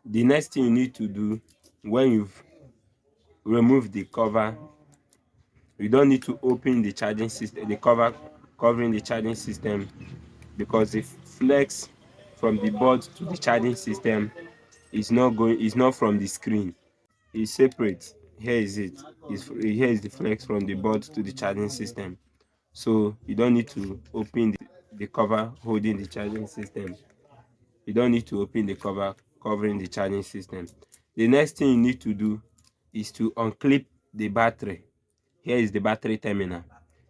The next thing you need to do when you've removed the cover, you don't need to open the charging system, the cover covering the charging system, because the flex from the board to the charging system is not from the screen. It's separate. Here is it. Here is the flex from the board to the charging system. So you don't need to open the cover holding the charging system. You don't need to open the cover covering the charging system. The next thing you need to do is to unclip the battery. Here is the battery terminal.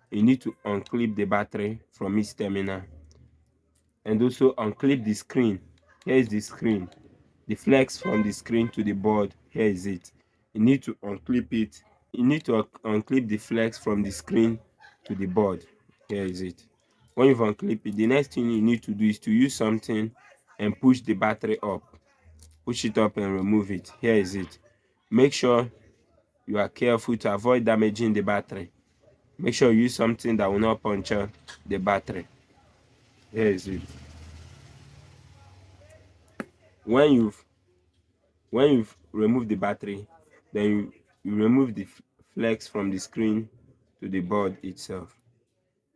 You need to unclip the battery from its terminal, and also unclip the screen. Here is the screen. The flex from the screen to the board, here is it. You need to unclip it. You need to unclip the flex from the screen to the board. Here is it. When you've unclipped it, the next thing you need to do is to use something and push the battery up. Push it up and remove it. Here is it. Make sure you are careful to avoid damaging the battery. Make sure you use something that will not puncture the battery. Here is it. When you've removed the battery, then you remove the flex from the screen to the board itself.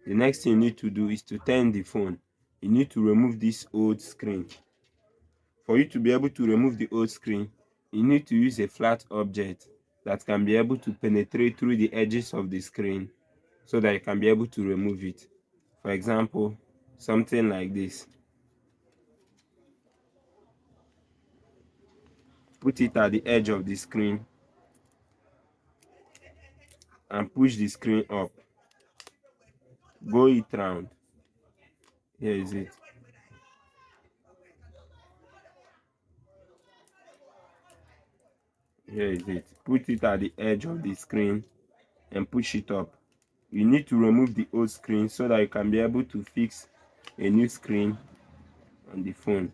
The next thing you need to do is to turn the phone. You need to remove this old screen. For you to be able to remove the old screen, you need to use a flat object that can be able to penetrate through the edges of the screen so that you can be able to remove it. For example, something like this. Put it at the edge of the screen and push the screen up. Go it round. Here is it. Here is it. Put it at the edge of the screen and push it up. You need to remove the old screen so that you can be able to fix a new screen on the phone.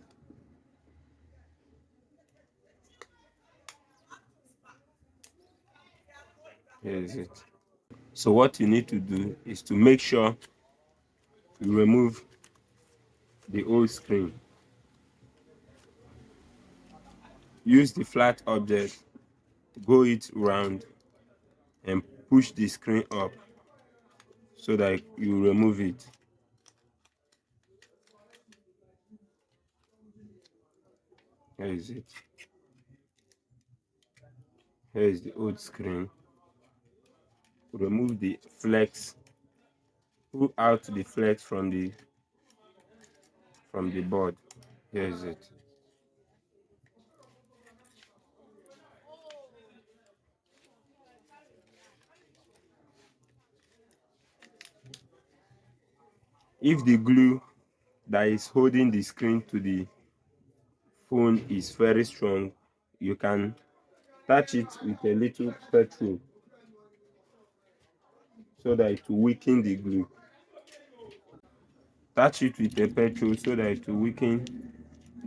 Here is it. So what you need to do is to make sure you remove the old screen. Use the flat object, go it round and push the screen up so that you remove it. Here is it. Here is the old screen. Remove the flex. Pull out the flex from the board. Here is it. If the glue that is holding the screen to the phone is very strong, you can touch it with a little petrol so that it will weaken the glue. Touch it with a petrol so that it will weaken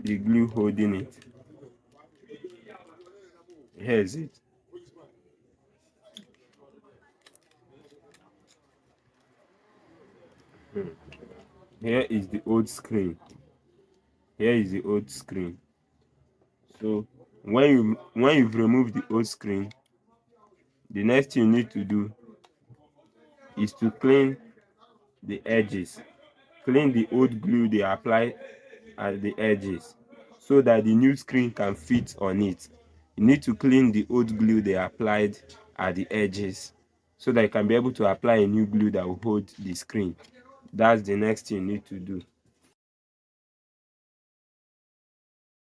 the glue holding it. Here is it. Here is the old screen. Here is the old screen. So when you've removed the old screen, the next thing you need to do is to clean the edges. Clean the old glue they apply at the edges so that the new screen can fit on it. You need to clean the old glue they applied at the edges so that you can be able to apply a new glue that will hold the screen. That's the next thing you need to do.